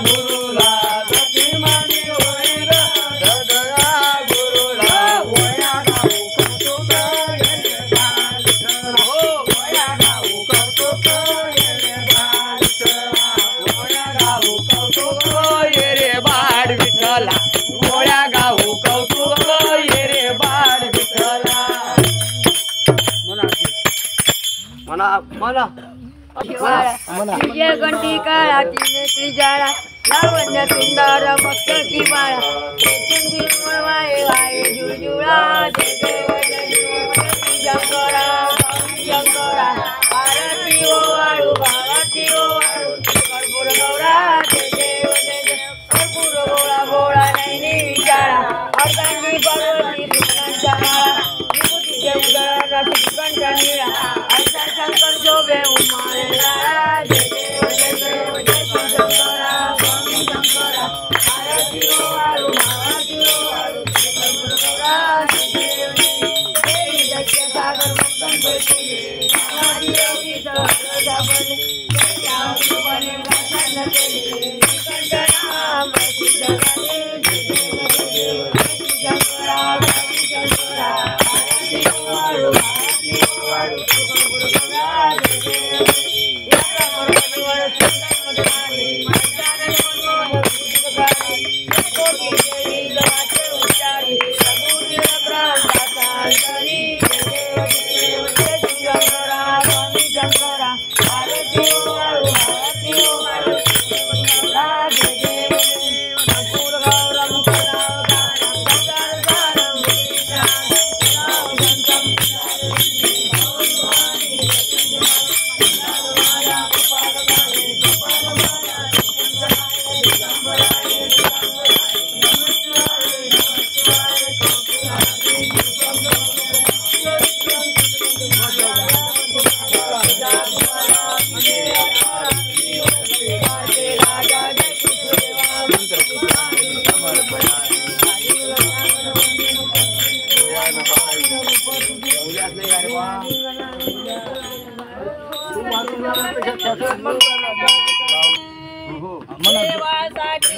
गुरुला सखीमणी होईल ददया गुरुला वया गाऊ कौतुक येणे बालचरा हो वया गाऊ कौतुक येणे बालचरा वया गाऊ कौतुक येरे बाळ विठ्ठला वया गाऊ कौतुक येरे बाळ विठ्ठला म्हणा म्हणा तुझे घंटी काळा तिने त्रिजाळा लावण्य सुंदर मस्त की बाळा वाय वाय जुळजुळा जय देव शंकरा शंकरा आरती ओ वाळू भारती ओ वाळू कर्पूर गौरा जय देव कर्पूर गोळा गोळा नैनी विचारा अर्धांगी पार्वती कृष्णांच्या माळा विभूतीचे उदर कंठा निळा अर्धा शंकर शोभे उमाळे लाळा जय देव शंकरा स्वामी शंकरा आरती ओ वाळू भारती ओ वाळू कर्पूर गौरा जय देव देवी दक्ष सागर मुक्तम पैसे समाधी योगी सहस्र बने जय बने वाचन केले कंठनाम सिद्ध झाले जय देव शंकरा स्वामी शंकरा आरती ओ वाळू भारती ओ वाळू कर्पूर गौरा जय देव या परमेश्वर सुंदर मधुराने माझ्याने मनोहर सुखदाने कोटी देवी लवाचे उच्चारी प्रभुजीव प्रांताचा अंतरी जय देव शंकरा स्वामी शंकरा आरती ओ वाळू भारती ओ वाळू कर्पूर गौरा जय देव कर्पूर गौरम कलावतारम सदारसारम मुनीनाथं देवासाठी